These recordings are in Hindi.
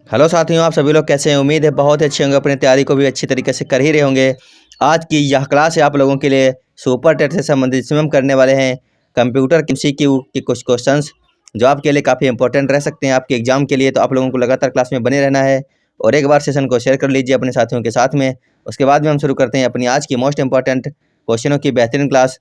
हेलो साथियों, आप सभी लोग कैसे हैं। उम्मीद है बहुत अच्छे होंगे, अपनी तैयारी को भी अच्छी तरीके से कर ही रहे होंगे। आज की यह क्लास है आप लोगों के लिए सुपर टेट से संबंधित जिसमें हम करने वाले हैं कंप्यूटर की MCQ के कुछ क्वेश्चंस जो आपके लिए काफ़ी इंपॉर्टेंट रह सकते हैं आपके एग्जाम के लिए। तो आप लोगों को लगातार क्लास में बने रहना है और एक बार सेशन को शेयर कर लीजिए अपने साथियों के साथ में। उसके बाद में हम शुरू करते हैं अपनी आज की मोस्ट इंपॉर्टेंट क्वेश्चनों की बेहतरीन क्लास।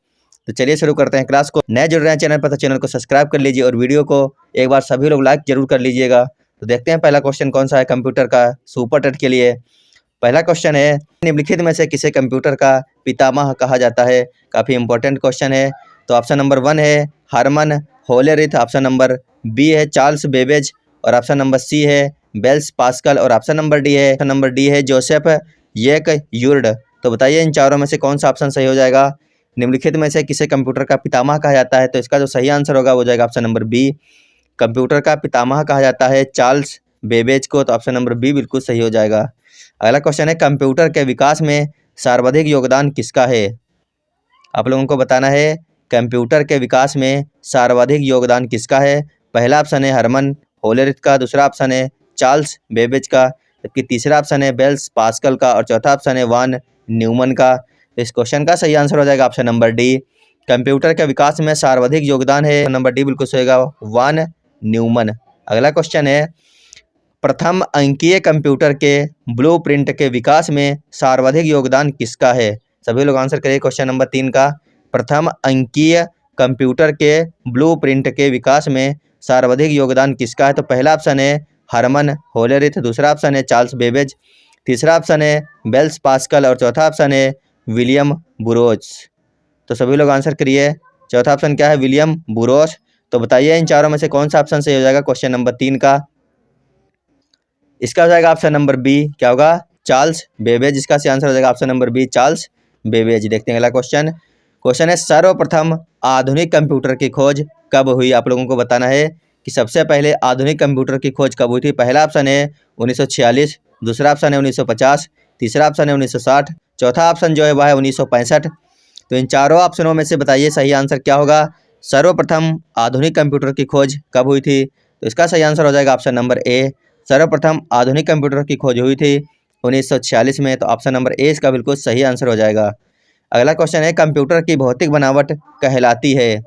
तो चलिए शुरू करते हैं क्लास को। नए जुड़ रहे हैं चैनल पर तो चैनल को सब्सक्राइब कर लीजिए और वीडियो को एक बार सभी लोग लाइक जरूर कर लीजिएगा। तो देखते हैं पहला क्वेश्चन कौन सा है कंप्यूटर का सुपर टेट के लिए। पहला क्वेश्चन है, निम्नलिखित में से किसे कंप्यूटर का पितामह कहा जाता है। काफ़ी इंपॉर्टेंट क्वेश्चन है। तो ऑप्शन नंबर 1 है Herman Hollerith, option number B है चार्ल्स बेबेज और ऑप्शन नंबर सी है बेल्स पास्कल और ऑप्शन नंबर डी है जोसेफ येक यूर्ड। तो बताइए इन चारों में से कौन सा ऑप्शन सही हो जाएगा। निम्नलिखित में से किसे कंप्यूटर का पितामह कहा जाता है, तो इसका जो सही आंसर होगा वो जाएगा ऑप्शन नंबर बी। कंप्यूटर का पितामह कहा जाता है चार्ल्स बेबेज को, तो ऑप्शन नंबर बी बिल्कुल सही हो जाएगा। अगला क्वेश्चन है, कंप्यूटर के विकास में सर्वाधिक योगदान किसका है। आप लोगों को बताना है कंप्यूटर के विकास में सर्वाधिक योगदान किसका है। पहला ऑप्शन है हरमन होलेरिथ का, दूसरा ऑप्शन है चार्ल्स बेबेज का, जबकि तीसरा ऑप्शन है बेल्स पास्कल का और चौथा ऑप्शन है वान न्यूमन का। तो इस क्वेश्चन का सही आंसर हो जाएगा ऑप्शन नंबर डी। कंप्यूटर के विकास में सर्वाधिक योगदान है नंबर डी बिल्कुल सही होगा, वान न्यूमन। अगला क्वेश्चन है, प्रथम अंकीय कंप्यूटर के ब्लूप्रिंट के विकास में सर्वाधिक योगदान किसका है। सभी लोग आंसर करिए क्वेश्चन नंबर 3 का। प्रथम अंकीय कंप्यूटर के ब्लूप्रिंट के विकास में सर्वाधिक योगदान किसका है। तो पहला ऑप्शन है हरमन होलेरिथ, दूसरा ऑप्शन है चार्ल्स बेबेज, तीसरा ऑप्शन है बेल्स पास्कल और चौथा ऑप्शन है विलियम बुरोज। तो सभी लोग आंसर करिए। चौथा ऑप्शन क्या है, विलियम बुरोज। तो बताइए इन चारों में से कौन सा ऑप्शन सही हो जाएगा क्वेश्चन नंबर 3 का। इसका हो जाएगा ऑप्शन नंबर बी, क्या होगा, चार्ल्स बेबेज। इसका सही आंसर हो जाएगा option number B, Charles Babbage. देखते हैं अगला क्वेश्चन। क्वेश्चन है, सर्वप्रथम आधुनिक कंप्यूटर की खोज कब हुई। आप लोगों को बताना है कि सबसे पहले आधुनिक कंप्यूटर की खोज कब हुई थी। पहला ऑप्शन है 1946, दूसरा ऑप्शन है 1950, तीसरा ऑप्शन है 1960, चौथा ऑप्शन जो है वह है 1965। तो इन चारों ऑप्शनों में से बताइए सही आंसर क्या होगा। सर्वप्रथम आधुनिक कंप्यूटर की खोज कब हुई थी, तो इसका सही आंसर हो जाएगा ऑप्शन नंबर ए। सर्वप्रथम आधुनिक कंप्यूटर की खोज हुई थी 1946 में, तो ऑप्शन नंबर ए इसका बिल्कुल सही आंसर हो जाएगा। अगला क्वेश्चन है, कंप्यूटर की भौतिक बनावट कहलाती है।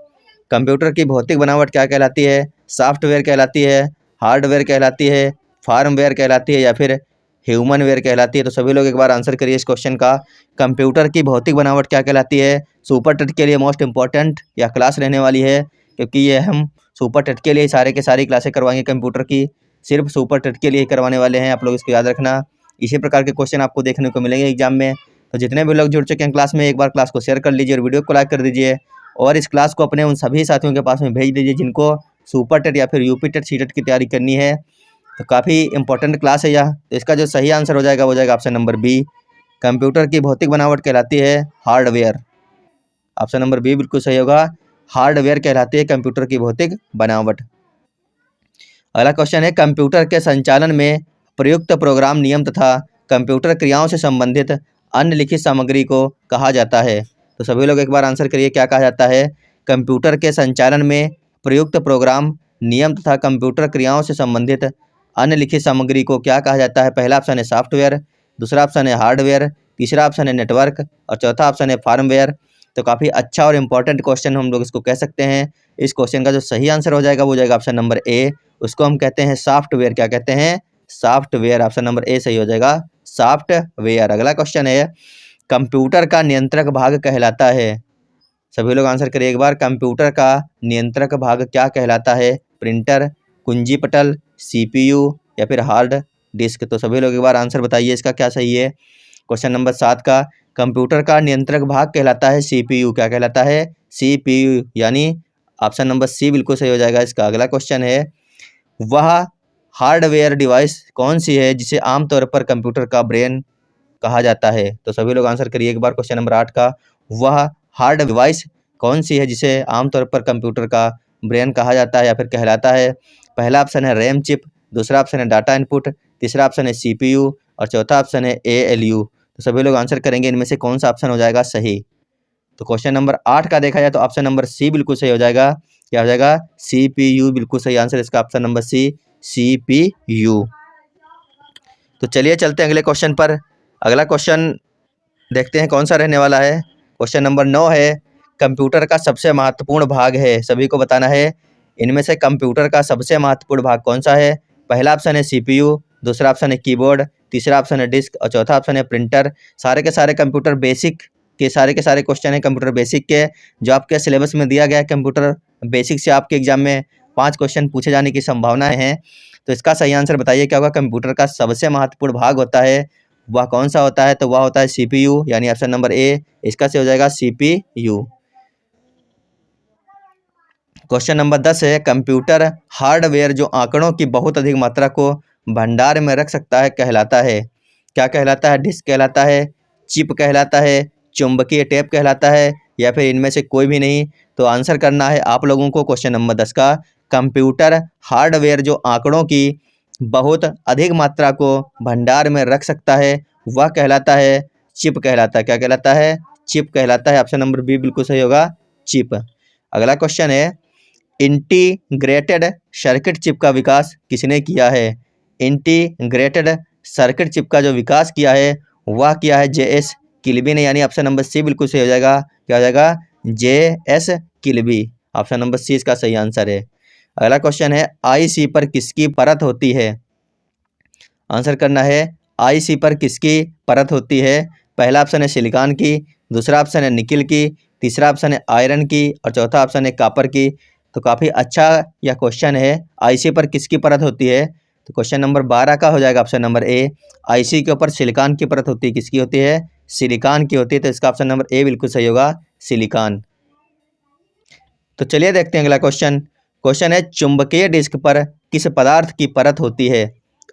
कंप्यूटर की भौतिक बनावट क्या कहलाती है। सॉफ्टवेयर कहलाती है, हार्डवेयर कहलाती है, फार्मवेयर कहलाती है या फिर ह्यूमन वेयर कहलाती है। तो सभी लोग एक बार आंसर करिए इस क्वेश्चन का। कंप्यूटर की भौतिक बनावट क्या कहलाती है। सुपर टेट के लिए मोस्ट इंपॉर्टेंट यह क्लास रहने वाली है, क्योंकि ये हम सुपर टेट के लिए सारे के सारी क्लासें करवाएंगे कंप्यूटर की, सिर्फ सुपर टेट के लिए करवाने वाले हैं। आप लोग इसको याद रखना। इसी प्रकार के क्वेश्चन आपको देखने को मिलेंगे एग्जाम में। तो जितने भी लोग जुड़ चुके हैं क्लास में, एक बार क्लास को शेयर कर लीजिए और वीडियो को लाइक कर दीजिए और इस क्लास को अपने उन सभी साथियों के पास में भेज दीजिए जिनको सुपर टेट या फिर यूपी टेट सी टेट की तैयारी करनी है। तो काफ़ी इंपॉर्टेंट क्लास है यह। तो इसका जो सही आंसर हो जाएगा वो जाएगा ऑप्शन नंबर बी। कंप्यूटर की भौतिक बनावट कहलाती है हार्डवेयर। ऑप्शन नंबर बी बिल्कुल सही होगा, हार्डवेयर कहलाती है कंप्यूटर की भौतिक बनावट। अगला क्वेश्चन है, कंप्यूटर के संचालन में प्रयुक्त प्रोग्राम नियम तथा कंप्यूटर क्रियाओं से संबंधित अन्य लिखित सामग्री को कहा जाता है। तो सभी लोग एक बार आंसर करिए क्या कहा जाता है। कंप्यूटर के संचालन में प्रयुक्त प्रोग्राम नियम तथा कंप्यूटर क्रियाओं से संबंधित अन्य लिखित सामग्री को क्या कहा जाता है। पहला ऑप्शन है सॉफ्टवेयर, दूसरा ऑप्शन है हार्डवेयर, तीसरा ऑप्शन है नेटवर्क और चौथा ऑप्शन है फार्मवेयर। तो काफ़ी अच्छा और इम्पॉर्टेंट क्वेश्चन हम लोग इसको कह सकते हैं। इस क्वेश्चन का जो सही आंसर हो जाएगा वो जाएगा ऑप्शन नंबर ए। उसको हम कहते हैं सॉफ्टवेयर। क्या कहते हैं, सॉफ्टवेयर। ऑप्शन नंबर ए सही हो जाएगा, सॉफ्टवेयर। अगला क्वेश्चन है, कंप्यूटर का नियंत्रक भाग कहलाता है। सभी लोग आंसर करिए एक बार। कंप्यूटर का नियंत्रक भाग क्या कहलाता है। प्रिंटर, कुंजी पटल, सीपीयू या फिर हार्ड डिस्क। तो सभी लोग एक बार आंसर बताइए इसका क्या सही है। क्वेश्चन नंबर 7 का, कंप्यूटर का नियंत्रक भाग कहलाता है सीपीयू। क्या कहलाता है, सीपीयू, यानी ऑप्शन नंबर सी बिल्कुल सही हो जाएगा इसका। अगला क्वेश्चन है, वह हार्डवेयर डिवाइस कौन सी है जिसे आमतौर पर कंप्यूटर का ब्रेन कहा जाता है। तो सभी लोग आंसर करिए एक बार क्वेश्चन नंबर 8 का। वह हार्ड डिवाइस कौन सी है जिसे आमतौर पर कंप्यूटर का ब्रेन कहा जाता है या फिर कहलाता है। पहला ऑप्शन है रैम चिप, दूसरा ऑप्शन है डाटा इनपुट, तीसरा ऑप्शन है सीपीयू और चौथा ऑप्शन है एएलयू। तो सभी लोग आंसर करेंगे इनमें से कौन सा ऑप्शन हो जाएगा सही। तो क्वेश्चन नंबर 8 का देखा जाए तो ऑप्शन नंबर सी बिल्कुल सही हो जाएगा। क्या हो जाएगा, सीपीयू बिल्कुल सही आंसर इसका ऑप्शन नंबर सी, सीपीयू। तो चलिए चलते हैं अगले क्वेश्चन पर। अगला क्वेश्चन देखते हैं कौन सा रहने वाला है। क्वेश्चन नंबर 9 है, कंप्यूटर का सबसे महत्वपूर्ण भाग है, सभी को बताना है इनमें से कंप्यूटर का सबसे महत्वपूर्ण भाग कौन सा है। पहला ऑप्शन है CPU, दूसरा ऑप्शन है कीबोर्ड, तीसरा ऑप्शन है डिस्क और चौथा ऑप्शन है प्रिंटर। सारे के सारे कंप्यूटर बेसिक के सारे क्वेश्चन है कंप्यूटर बेसिक के, जो आपके सिलेबस में दिया गया है। कंप्यूटर बेसिक से आपके एग्जाम में 5 क्वेश्चन पूछे जाने की संभावनाएं हैं। तो इसका सही आंसर बताइए क्या होगा। कंप्यूटर का सबसे महत्वपूर्ण भाग होता है वह कौन सा होता है, तो वह होता है CPU, यानी ऑप्शन नंबर ए इसका से हो जाएगा CPU। क्वेश्चन नंबर 10 है, कंप्यूटर हार्डवेयर जो आंकड़ों की बहुत अधिक मात्रा को भंडार में रख सकता है कहलाता है। क्या कहलाता है? डिस्क कहलाता है, चिप कहलाता है, चुंबकीय टेप कहलाता है, या फिर इनमें से कोई भी नहीं। तो आंसर करना है आप लोगों को क्वेश्चन नंबर 10 का। कंप्यूटर हार्डवेयर जो आंकड़ों की बहुत अधिक मात्रा को भंडार में रख सकता है वह कहलाता है चिप कहलाता है। क्या कहलाता है? चिप कहलाता है। ऑप्शन नंबर बी बिल्कुल सही होगा, चिप। अगला क्वेश्चन है, इंटीग्रेटेड सर्किट चिप का विकास किसने किया है। इंटीग्रेटेड सर्किट चिप का जो विकास किया है वह किया है JS किल्बी ने, यानी ऑप्शन नंबर सी बिल्कुल सही हो जाएगा। क्या हो जाएगा? JS Kilby. Option number C इसका सही आंसर है। अगला क्वेश्चन है, IC पर किसकी परत होती है। आंसर करना है IC पर किसकी परत होती है। पहला ऑप्शन है सिलिकॉन की, दूसरा ऑप्शन है निकिल की, तीसरा ऑप्शन है आयरन की और चौथा ऑप्शन है कॉपर की। तो काफ़ी अच्छा यह क्वेश्चन है, IC पर किसकी परत होती है। तो क्वेश्चन नंबर 12 का हो जाएगा ऑप्शन नंबर ए। IC के ऊपर सिलिकॉन की परत होती है, किसकी होती है? सिलिकॉन की होती है। तो इसका ऑप्शन नंबर ए बिल्कुल सही होगा, सिलिकॉन। तो चलिए देखते हैं अगला क्वेश्चन। क्वेश्चन है, चुंबकीय डिस्क पर किस पदार्थ की परत होती है।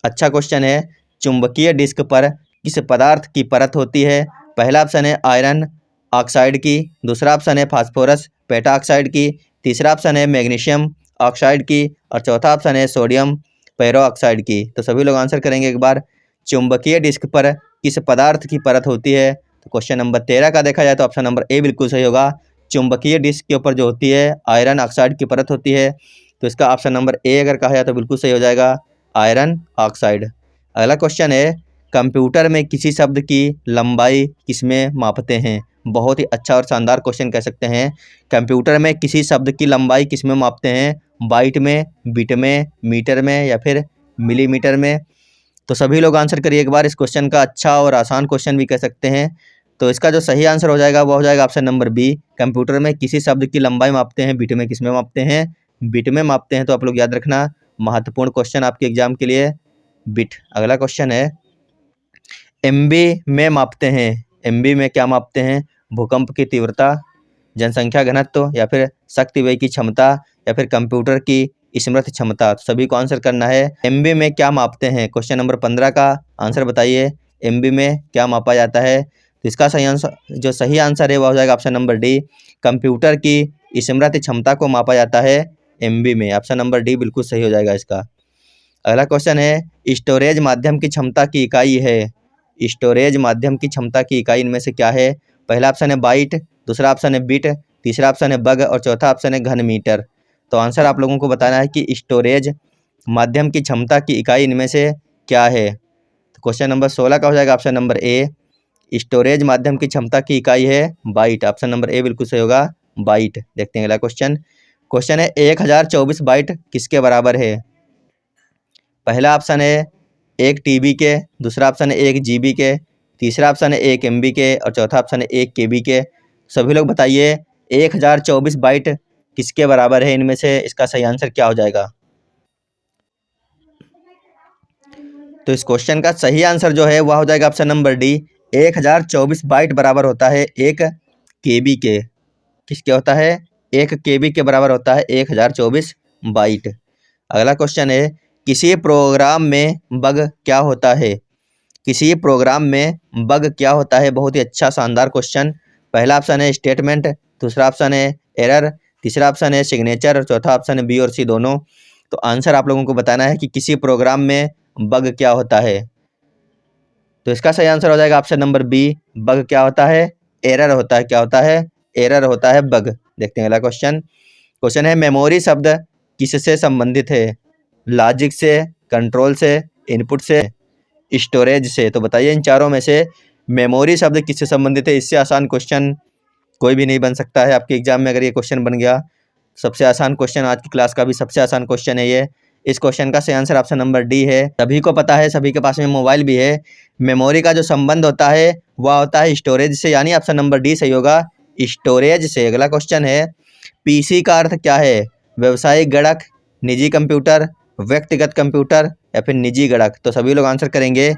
अच्छा क्वेश्चन है, चुंबकीय डिस्क पर किस पदार्थ की परत होती है। पहला ऑप्शन है आयरन ऑक्साइड की, दूसरा ऑप्शन है फास्फोरस पेटा ऑक्साइड की, तीसरा ऑप्शन है मैग्नीशियम ऑक्साइड की और चौथा ऑप्शन है सोडियम पेरो ऑक्साइड की। तो सभी लोग आंसर करेंगे एक बार। चुंबकीय डिस्क पर किस पदार्थ की परत होती है। तो क्वेश्चन नंबर 13 का देखा जाए तो ऑप्शन नंबर ए बिल्कुल सही होगा। चुंबकीय डिस्क के ऊपर जो होती है आयरन ऑक्साइड की परत होती है। तो इसका ऑप्शन नंबर ए अगर कहा जाए तो बिल्कुल सही हो जाएगा, आयरन ऑक्साइड। अगला क्वेश्चन है, कंप्यूटर में किसी शब्द की लंबाई किसमें मापते हैं। बहुत ही अच्छा और शानदार क्वेश्चन कह सकते हैं। कंप्यूटर में किसी शब्द की लंबाई किसमें मापते हैं। बाइट में, बिट में, मीटर में या फिर मिलीमीटर में। तो सभी लोग आंसर करिए एक बार। इस क्वेश्चन का अच्छा और आसान क्वेश्चन भी कह सकते हैं। तो इसका जो सही आंसर हो जाएगा वो हो जाएगा ऑप्शन नंबर बी। कंप्यूटर में किसी शब्द की लंबाई मापते हैं, बिट में किसमें मापते हैं, बिट में मापते हैं। तो आप लोग याद रखना, महत्वपूर्ण क्वेश्चन आपके एग्जाम के लिए, बिट। अगला क्वेश्चन है, MB में मापते हैं। MB में क्या मापते हैं? भूकंप की तीव्रता, जनसंख्या घनत्व या फिर शक्ति व्यय की क्षमता या फिर कंप्यूटर की स्मृति क्षमता। तो सभी को आंसर करना है, MB में क्या मापते हैं। क्वेश्चन नंबर 15 का आंसर बताइए, MB में क्या मापा जाता है। तो इसका सही आंसर, जो सही आंसर है वह हो जाएगा ऑप्शन नंबर डी। कंप्यूटर की स्मृति क्षमता को मापा जाता है MB में। ऑप्शन नंबर डी बिल्कुल सही हो जाएगा इसका। अगला क्वेश्चन है, स्टोरेज माध्यम की क्षमता की इकाई है। स्टोरेज माध्यम की क्षमता की इकाई इनमें से क्या है। पहला ऑप्शन है बाइट, दूसरा ऑप्शन है बिट, तीसरा ऑप्शन है बग और चौथा ऑप्शन है घन मीटर। तो आंसर आप लोगों को बताना है कि स्टोरेज माध्यम की क्षमता की इकाई इनमें से क्या है। तो क्वेश्चन नंबर 16 का हो जाएगा ऑप्शन नंबर ए। स्टोरेज माध्यम की क्षमता की इकाई है बाइट। ऑप्शन नंबर ए बिल्कुल सही होगा, बाइट। देखते हैं अगला क्वेश्चन। क्वेश्चन है, 1024 बाइट किसके बराबर है। पहला ऑप्शन है 1 TB के, दूसरा ऑप्शन है 1 GB के, तीसरा ऑप्शन है 1 MB के और चौथा ऑप्शन है 1 KB के। सभी लोग बताइए 1024 बाइट किसके बराबर है इनमें से। इसका सही आंसर क्या हो जाएगा। तो इस क्वेश्चन का सही आंसर जो है वह हो जाएगा ऑप्शन नंबर डी। 1024 बाइट बराबर होता है 1 KB के। किसके होता है? 1 KB के बराबर होता है 1024 बाइट। अगला क्वेश्चन है, किसी प्रोग्राम में बग क्या होता है। किसी प्रोग्राम में बग क्या होता है। बहुत ही अच्छा शानदार क्वेश्चन। पहला ऑप्शन है स्टेटमेंट, दूसरा ऑप्शन है एरर, तीसरा ऑप्शन है सिग्नेचर और चौथा ऑप्शन है बी और सी दोनों। तो आंसर आप लोगों को बताना है कि किसी प्रोग्राम में बग क्या होता है। तो इसका सही आंसर हो जाएगा ऑप्शन नंबर बी, बग क्या होता है, एरर होता है। क्या होता है? एरर होता है, बग। देखते हैं अगला क्वेश्चन। क्वेश्चन है, मेमोरी शब्द किससे संबंधित है। लॉजिक से, कंट्रोल से, इनपुट से स्टोरेज से। तो बताइए इन चारों में से मेमोरी शब्द किससे संबंधित है? इससे आसान क्वेश्चन कोई भी नहीं बन सकता है आपके एग्जाम में अगर ये क्वेश्चन बन गया। सबसे आसान क्वेश्चन, आज की क्लास का भी सबसे आसान क्वेश्चन है ये। इस क्वेश्चन का सही आंसर ऑप्शन नंबर डी है। सभी को पता है, सभी के पास में मोबाइल भी है। मेमोरी का जो संबंध होता है वह होता है स्टोरेज से, यानी ऑप्शन नंबर डी सही होगा, स्टोरेज से। अगला क्वेश्चन है, पीसी का अर्थ क्या है? व्यवसायिक गणक, निजी कंप्यूटर, व्यक्तिगत कंप्यूटर या फिर निजी गणक? तो सभी लोग आंसर करेंगे।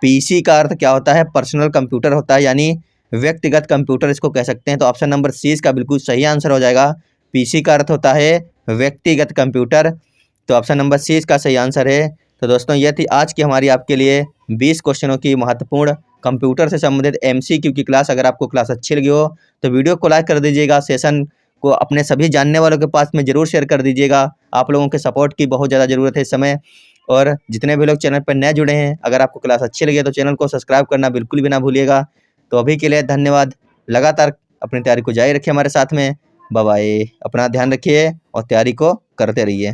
पीसी का अर्थ क्या होता है? पर्सनल कंप्यूटर होता है, यानी व्यक्तिगत कंप्यूटर इसको कह सकते हैं। तो ऑप्शन नंबर सी इसका बिल्कुल सही आंसर हो जाएगा। पीसी का अर्थ होता है व्यक्तिगत कंप्यूटर। तो ऑप्शन नंबर सी इसका सही आंसर है। तो दोस्तों ये थी आज की हमारी आपके लिए 20 क्वेश्चनों की महत्वपूर्ण कंप्यूटर से संबंधित एमसीक्यू की क्लास। अगर आपको क्लास अच्छी लगी हो तो वीडियो को लाइक कर दीजिएगा, सेशन को अपने सभी जानने वालों के पास में ज़रूर शेयर कर दीजिएगा। आप लोगों के सपोर्ट की बहुत ज़्यादा ज़रूरत है इस समय। और जितने भी लोग चैनल पर नए जुड़े हैं, अगर आपको क्लास अच्छी लगी है तो चैनल को सब्सक्राइब करना बिल्कुल भी ना भूलिएगा। तो अभी के लिए धन्यवाद। लगातार अपनी तैयारी को जारी रखिए हमारे साथ में। Bye bye. अपना ध्यान रखिए और तैयारी को करते रहिए।